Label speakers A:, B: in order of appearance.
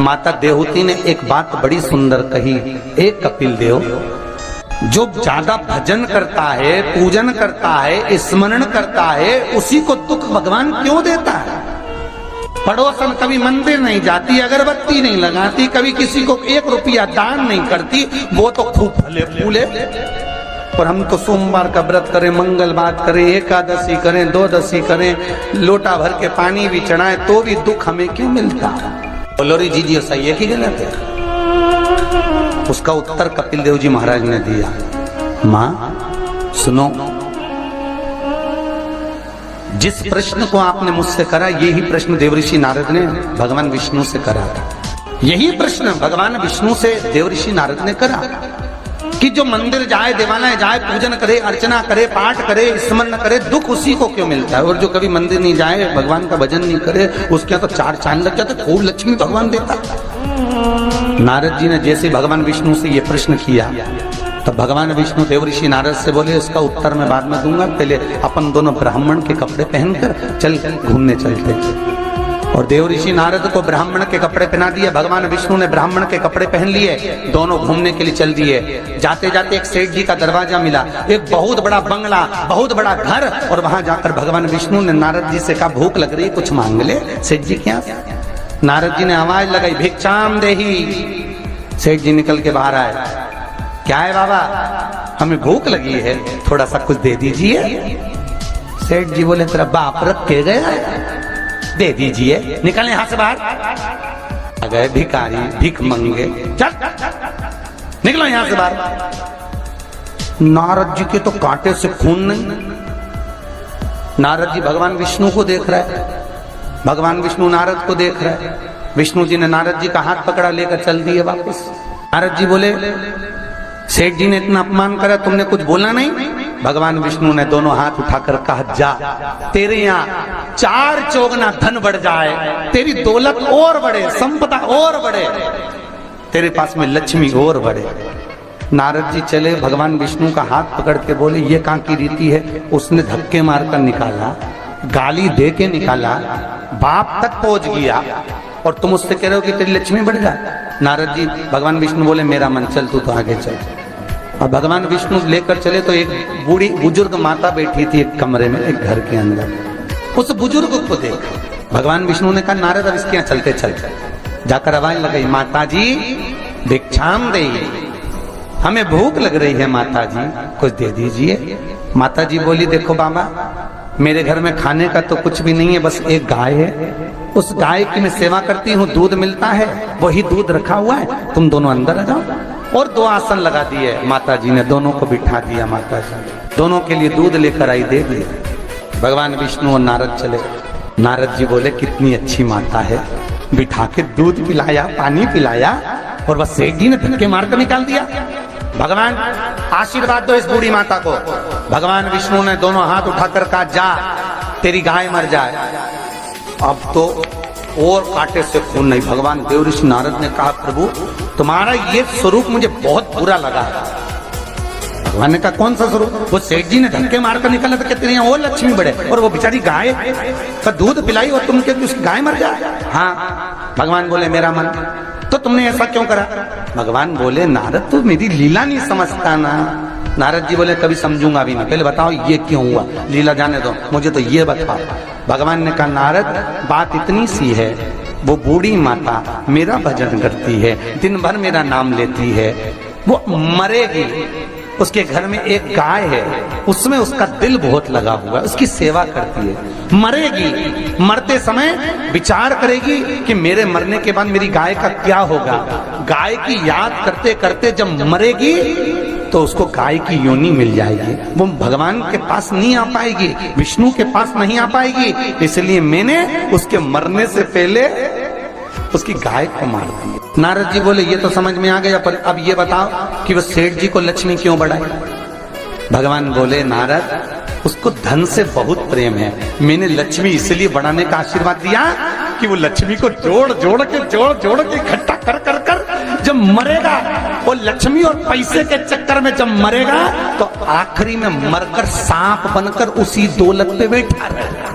A: माता देवहूति ने एक बात बड़ी सुंदर कही, एक कपिल देव, जो ज्यादा भजन करता है, पूजन करता है, स्मरण करता है, उसी को दुख भगवान क्यों देता है? पड़ोसन कभी मंदिर नहीं जाती, अगरबत्ती नहीं लगाती, कभी किसी को 1 रुपया दान नहीं करती, वो तो खूब फले फूले। और हम तो सोमवार का व्रत करें, मंगलवार करें, एकादशी करें, द्वादशी करें, लोटा भर के पानी भी चढ़ाएं, तो भी दुख हमें क्यों मिलता? बोलो रे जी सही है कि गलत है? उसका उत्तर कपिल देव जी महाराज ने दिया, मां सुनो, जिस प्रश्न को आपने मुझसे करा, यही प्रश्न देवऋषि नारद ने भगवान विष्णु से करा था। यही प्रश्न भगवान विष्णु से देवऋषि नारद ने करा कि जो मंदिर जाए, देवालय जाए, पूजन करे, अर्चना करे, पाठ करे, स्मरण करे, दुख उसी को क्यों मिलता है? और जो कभी मंदिर नहीं जाए, भगवान का भजन नहीं करे, उसके यहाँ तो 4 चांद लग जाते, खूब लक्ष्मी भगवान देता। नारद जी ने जैसे भगवान विष्णु से ये प्रश्न किया, तो भगवान विष्णु देवऋषि नारद से बोले, इसका उत्तर मैं बाद में दूंगा, पहले अपन दोनों ब्राह्मण के कपड़े पहनकर चल घूमने चलते। और देवऋषि नारद को ब्राह्मण के कपड़े पहना दिए, भगवान विष्णु ने ब्राह्मण के कपड़े पहन लिए, दोनों घूमने के लिए चल दिए। जाते जाते एक सेठ जी का दरवाजा मिला, एक बहुत बड़ा बंगला, बहुत बड़ा घर, और वहां जाकर भगवान विष्णु ने नारद जी से कहा, भूख लग रही है, कुछ मांग ले। सेठ जी क्या? नारद जी ने आवाज लगाई, भिक्षाम देही। सेठ जी निकल के बाहर आए, क्या है बाबा? हमें भूख लगी है, थोड़ा सा कुछ दे दीजिए। सेठ जी बोले, तेरा बाप रख के गया है, दे दीजिए। निकल यहां से बाहर। आ गए भिखारी, भीख मंगे, चल निकलो यहां से बाहर। नारद जी के तो कांटे से खून नहीं। नारद जी भगवान विष्णु को देख रहे हैं, भगवान विष्णु नारद को देख रहे हैं। विष्णु जी ने नारद जी का हाथ पकड़ा, लेकर चल दिए वापस। नारद जी बोले, सेठ जी ने इतना अपमान करा, तुमने कुछ बोला नहीं? भगवान विष्णु ने दोनों हाथ उठाकर कहा, जा, तेरे यहाँ 4 चौगुना धन बढ़ जाए, तेरी दौलत और बढ़े, संपदा और बढ़े, तेरे पास में लक्ष्मी और बढ़े। नारद जी चले, भगवान विष्णु का हाथ पकड़ के बोले, ये कहाँ की रीति है? उसने धक्के मारकर निकाला, गाली दे के निकाला, बाप तक पहुंच गया, और तुम उससे कह रहे हो कि तेरी लक्ष्मी बढ़ जाए। नारद जी, भगवान विष्णु बोले, मेरा मन, चल तू तो आगे चल। और भगवान विष्णु लेकर चले तो एक बूढ़ी बुजुर्ग माता बैठी थी एक कमरे में, एक घर के अंदर। उस बुजुर्ग को देख भगवान विष्णु ने कहा, नारद अब इसके यहाँ चलते चलते। जाकर आवाज लगाई, माता जी भिक्षाम देही, हमें भूख लग रही है माता जी, कुछ दे दीजिए। माता जी बोली, देखो बाबा, मेरे घर में खाने का तो कुछ भी नहीं है, बस एक गाय है, उस गाय की मैं सेवा करती हूँ, दूध मिलता है, वही दूध रखा हुआ है, तुम दोनों अंदर आ जाओ। और 2 आसन लगा दिए माता जी ने, दोनों को बिठा दिया। माता जी दोनों के लिए दूध लेकर आई, दे दिया। भगवान विष्णु और नारद चले। नारद जी बोले, कितनी अच्छी माता है, बिठा के दूध पिलाया, पानी पिलाया, और बस सेठ जी ने धक्के मारकर निकाल दिया। भगवान आशीर्वाद दो इस बूढ़ी माता को। भगवान विष्णु ने दोनों हाथ उठाकर कहा, जा, तेरी गाय मर जाए। अब तो और कांटे से खून नहीं। भगवान देवऋषि नारद ने कहा, प्रभु तुम्हारा ये स्वरूप मुझे बहुत बुरा लगा। भगवान ने कहा, कौन सा स्वरूप? वो सेठ जी ने धक्के मारकर निकाला था, कहते हैं और लक्ष्मी बढ़े, और वो बेचारी गाय का दूध पिलाई और तुम कहते उसकी गाय मर जाए। हाँ। भगवान बोले, मेरा मन, तो तुमने ऐसा क्यों करा? भगवान बोले, नारद तू मेरी लीला नहीं समझता ना। नारद जी बोले, कभी समझूंगा भी नहीं, पहले बताओ ये क्यों हुआ, लीला जाने दो, मुझे तो ये बताओ। भगवान ने कहा, नारद बात इतनी सी है, वो बूढ़ी माता मेरा भजन करती है, दिन भर मेरा नाम लेती है, वो मरेगी, उसके घर में एक गाय है, उसमें उसका दिल बहुत लगा हुआ है, उसकी सेवा करती है, मरेगी, मरते समय विचार करेगी कि मेरे मरने के बाद मेरी गाय का क्या होगा। गाय की याद करते करते जब मरेगी तो उसको गाय की योनि मिल जाएगी, वो भगवान के पास नहीं आ पाएगी, विष्णु के पास नहीं आ पाएगी, इसलिए मैंने उसके मरने से पहले उसकी गाय को मार दी। नारद जी बोले, ये तो समझ में आ गया, पर अब ये बताओ कि वो सेठ जी को लक्ष्मी क्यों बढ़ाई? भगवान बोले, नारद उसको धन से बहुत प्रेम है, मैंने लक्ष्मी इसलिए बढ़ाने का आशीर्वाद दिया कि वो लक्ष्मी को जोड़ जोड़ के इकट्ठा कर कर कर जब मरेगा, वो लक्ष्मी और पैसे के चक्कर में जब मरेगा तो आखिरी में मरकर सांप बनकर उसी दौलत पे बैठा रहेगा।